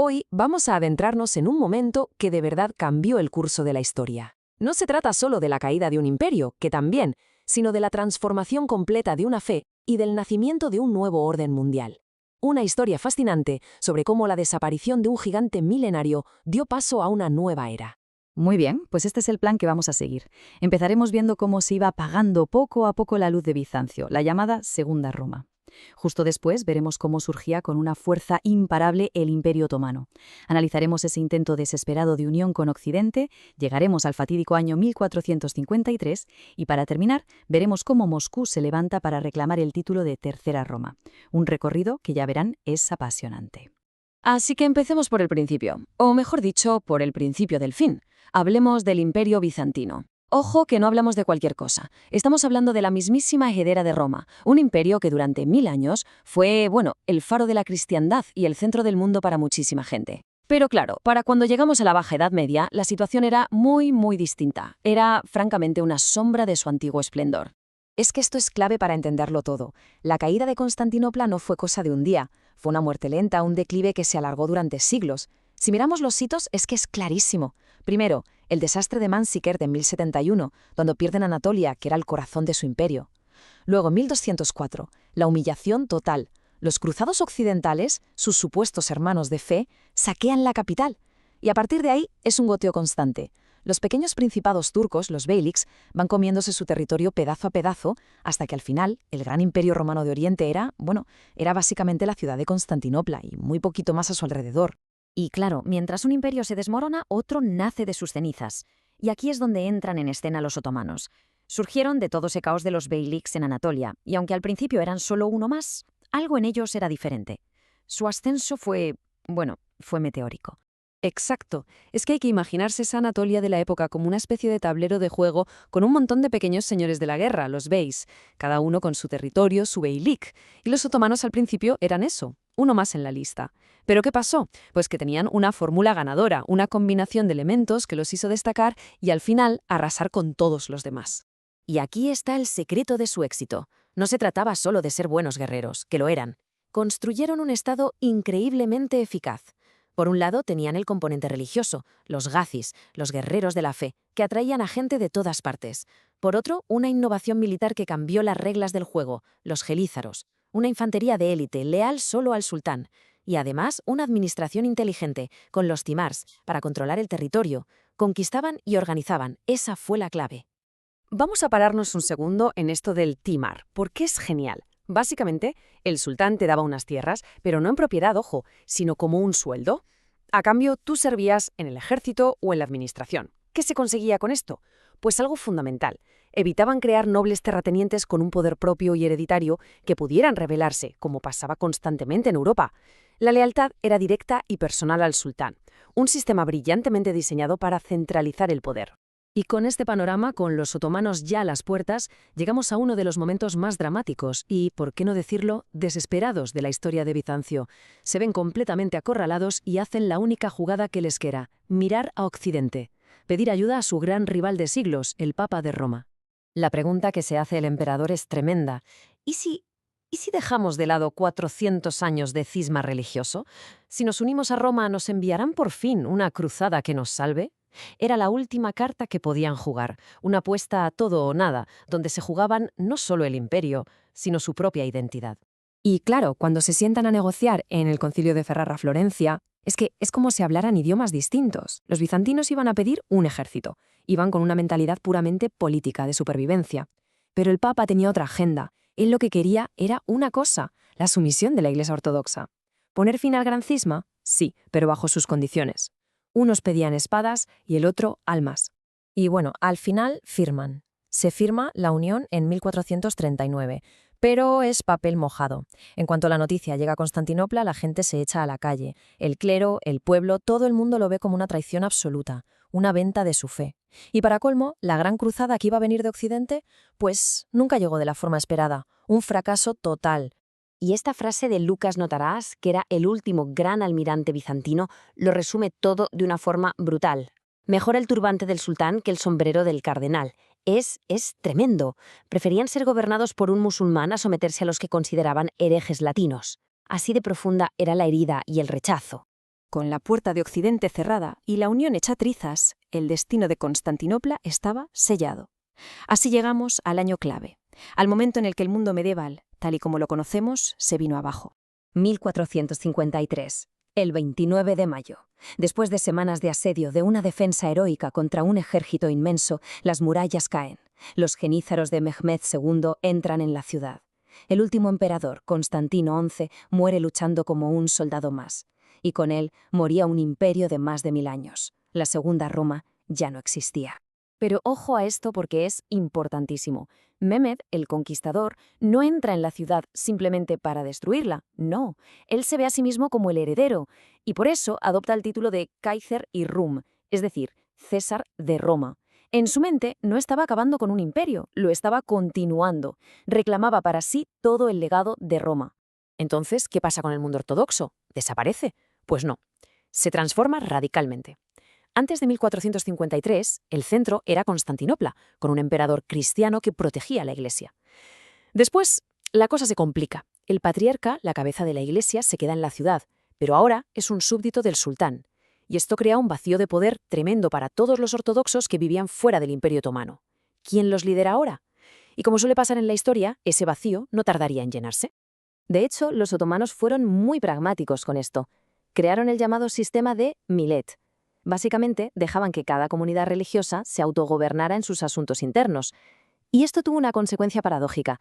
Hoy vamos a adentrarnos en un momento que de verdad cambió el curso de la historia. No se trata solo de la caída de un imperio, que también, sino de la transformación completa de una fe y del nacimiento de un nuevo orden mundial. Una historia fascinante sobre cómo la desaparición de un gigante milenario dio paso a una nueva era. Muy bien, pues este es el plan que vamos a seguir. Empezaremos viendo cómo se iba apagando poco a poco la luz de Bizancio, la llamada Segunda Roma. Justo después veremos cómo surgía con una fuerza imparable el Imperio Otomano. Analizaremos ese intento desesperado de unión con Occidente, llegaremos al fatídico año 1453 y para terminar veremos cómo Moscú se levanta para reclamar el título de Tercera Roma. Un recorrido que ya verán es apasionante. Así que empecemos por el principio, o mejor dicho, por el principio del fin. Hablemos del Imperio Bizantino. Ojo que no hablamos de cualquier cosa. Estamos hablando de la mismísima heredera de Roma, un imperio que durante 1000 años fue, el faro de la cristiandad y el centro del mundo para muchísima gente. Pero claro, para cuando llegamos a la Baja Edad Media, la situación era muy distinta. Era, francamente, una sombra de su antiguo esplendor. Es que esto es clave para entenderlo todo. La caída de Constantinopla no fue cosa de un día. Fue una muerte lenta, un declive que se alargó durante siglos. Si miramos los hitos, es que es clarísimo. Primero, el desastre de Manzikert en 1071, donde pierden Anatolia, que era el corazón de su imperio. Luego, en 1204, la humillación total. Los cruzados occidentales, sus supuestos hermanos de fe, saquean la capital. Y a partir de ahí es un goteo constante. Los pequeños principados turcos, los beyliks, van comiéndose su territorio pedazo a pedazo, hasta que al final el gran imperio romano de Oriente era básicamente la ciudad de Constantinopla y muy poquito más a su alrededor. Y claro, mientras un imperio se desmorona, otro nace de sus cenizas. Y aquí es donde entran en escena los otomanos. Surgieron de todo ese caos de los beyliks en Anatolia, y aunque al principio eran solo uno más, algo en ellos era diferente. Su ascenso fue meteórico. Exacto. Es que hay que imaginarse esa Anatolia de la época como una especie de tablero de juego con un montón de pequeños señores de la guerra, los beys, cada uno con su territorio, su beylik. Y los otomanos al principio eran eso, uno más en la lista. ¿Pero qué pasó? Pues que tenían una fórmula ganadora, una combinación de elementos que los hizo destacar y al final arrasar con todos los demás. Y aquí está el secreto de su éxito. No se trataba solo de ser buenos guerreros, que lo eran. Construyeron un estado increíblemente eficaz. Por un lado tenían el componente religioso, los gazis, los guerreros de la fe, que atraían a gente de todas partes. Por otro, una innovación militar que cambió las reglas del juego, los gelízaros, una infantería de élite leal solo al sultán. Y además una administración inteligente, con los timars, para controlar el territorio. Conquistaban y organizaban, esa fue la clave. Vamos a pararnos un segundo en esto del timar, porque es genial. Básicamente, el sultán te daba unas tierras, pero no en propiedad, ojo, sino como un sueldo. A cambio, tú servías en el ejército o en la administración. ¿Qué se conseguía con esto? Pues algo fundamental. Evitaban crear nobles terratenientes con un poder propio y hereditario que pudieran rebelarse, como pasaba constantemente en Europa. La lealtad era directa y personal al sultán, un sistema brillantemente diseñado para centralizar el poder. Y con este panorama, con los otomanos ya a las puertas, llegamos a uno de los momentos más dramáticos y, por qué no decirlo, desesperados de la historia de Bizancio. Se ven completamente acorralados y hacen la única jugada que les queda, mirar a Occidente, pedir ayuda a su gran rival de siglos, el Papa de Roma. La pregunta que se hace el emperador es tremenda. ¿Y si dejamos de lado 400 años de cisma religioso? Si nos unimos a Roma, ¿nos enviarán por fin una cruzada que nos salve? Era la última carta que podían jugar, una apuesta a todo o nada, donde se jugaban no solo el imperio, sino su propia identidad. Y claro, cuando se sientan a negociar en el Concilio de Ferrara-Florencia, es como si hablaran idiomas distintos. Los bizantinos iban a pedir un ejército, iban con una mentalidad puramente política, de supervivencia. Pero el Papa tenía otra agenda. Él lo que quería era una cosa, la sumisión de la Iglesia ortodoxa. ¿Poner fin al gran cisma? Sí, pero bajo sus condiciones. Unos pedían espadas y el otro almas. Y al final firman. Se firma la unión en 1439, pero es papel mojado. En cuanto la noticia llega a Constantinopla, la gente se echa a la calle. El clero, el pueblo, todo el mundo lo ve como una traición absoluta, una venta de su fe. Y para colmo, la gran cruzada que iba a venir de Occidente, pues nunca llegó de la forma esperada. Un fracaso total. Y esta frase de Lucas Notaras, que era el último gran almirante bizantino, lo resume todo de una forma brutal. Mejor el turbante del sultán que el sombrero del cardenal. Es tremendo. Preferían ser gobernados por un musulmán a someterse a los que consideraban herejes latinos. Así de profunda era la herida y el rechazo. Con la puerta de Occidente cerrada y la unión hecha trizas, el destino de Constantinopla estaba sellado. Así llegamos al año clave, al momento en el que el mundo medieval, tal y como lo conocemos, se vino abajo. 1453, el 29 de mayo. Después de semanas de asedio, de una defensa heroica contra un ejército inmenso, las murallas caen. Los genízaros de Mehmed II entran en la ciudad. El último emperador, Constantino XI, muere luchando como un soldado más. Y con él moría un imperio de más de 1000 años. La Segunda Roma ya no existía. Pero ojo a esto porque es importantísimo. Mehmed, el conquistador, no entra en la ciudad simplemente para destruirla, no. Él se ve a sí mismo como el heredero, y por eso adopta el título de Kaiser y Rum, es decir, César de Roma. En su mente no estaba acabando con un imperio, lo estaba continuando. Reclamaba para sí todo el legado de Roma. Entonces, ¿qué pasa con el mundo ortodoxo? ¿Desaparece? Pues no. Se transforma radicalmente. Antes de 1453, el centro era Constantinopla, con un emperador cristiano que protegía a la Iglesia. Después, la cosa se complica. El patriarca, la cabeza de la Iglesia, se queda en la ciudad, pero ahora es un súbdito del sultán. Y esto crea un vacío de poder tremendo para todos los ortodoxos que vivían fuera del Imperio Otomano. ¿Quién los lidera ahora? Y como suele pasar en la historia, ese vacío no tardaría en llenarse. De hecho, los otomanos fueron muy pragmáticos con esto. Crearon el llamado sistema de Millet. Básicamente, dejaban que cada comunidad religiosa se autogobernara en sus asuntos internos. Y esto tuvo una consecuencia paradójica.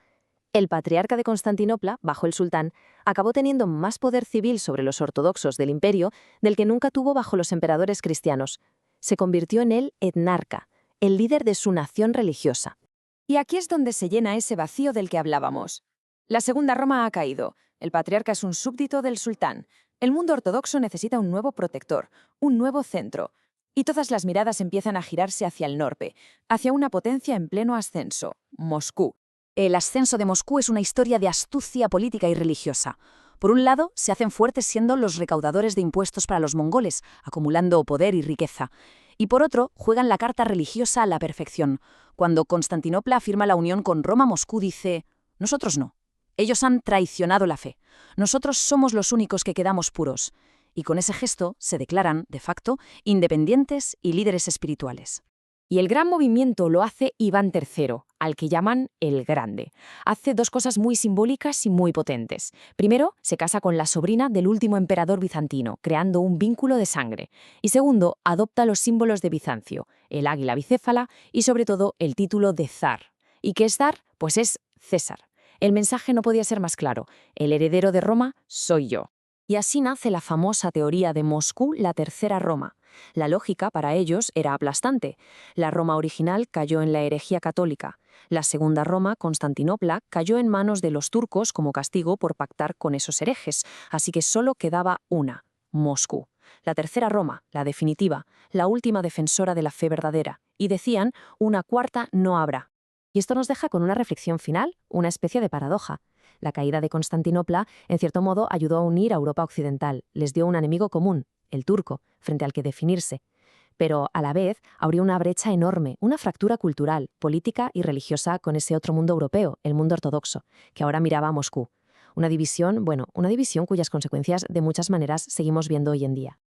El patriarca de Constantinopla, bajo el sultán, acabó teniendo más poder civil sobre los ortodoxos del imperio del que nunca tuvo bajo los emperadores cristianos. Se convirtió en el etnarca, el líder de su nación religiosa. Y aquí es donde se llena ese vacío del que hablábamos. La Segunda Roma ha caído. El patriarca es un súbdito del sultán. El mundo ortodoxo necesita un nuevo protector, un nuevo centro. Y todas las miradas empiezan a girarse hacia el norte, hacia una potencia en pleno ascenso, Moscú. El ascenso de Moscú es una historia de astucia política y religiosa. Por un lado, se hacen fuertes siendo los recaudadores de impuestos para los mongoles, acumulando poder y riqueza. Y por otro, juegan la carta religiosa a la perfección. Cuando Constantinopla firma la unión con Roma, Moscú dice: nosotros no. Ellos han traicionado la fe. Nosotros somos los únicos que quedamos puros. Y con ese gesto se declaran, de facto, independientes y líderes espirituales. Y el gran movimiento lo hace Iván III, al que llaman el Grande. Hace dos cosas muy simbólicas y muy potentes. Primero, se casa con la sobrina del último emperador bizantino, creando un vínculo de sangre. Y segundo, adopta los símbolos de Bizancio, el águila bicéfala y sobre todo el título de zar. ¿Y qué es zar? Pues es César. El mensaje no podía ser más claro. El heredero de Roma soy yo. Y así nace la famosa teoría de Moscú, la tercera Roma. La lógica para ellos era aplastante. La Roma original cayó en la herejía católica. La segunda Roma, Constantinopla, cayó en manos de los turcos como castigo por pactar con esos herejes. Así que solo quedaba una, Moscú. La tercera Roma, la definitiva, la última defensora de la fe verdadera. Y decían, una cuarta no habrá. Y esto nos deja con una reflexión final, una especie de paradoja. La caída de Constantinopla, en cierto modo, ayudó a unir a Europa occidental, les dio un enemigo común, el turco, frente al que definirse. Pero, a la vez, abrió una brecha enorme, una fractura cultural, política y religiosa con ese otro mundo europeo, el mundo ortodoxo, que ahora miraba a Moscú. Una división cuyas consecuencias de muchas maneras seguimos viendo hoy en día.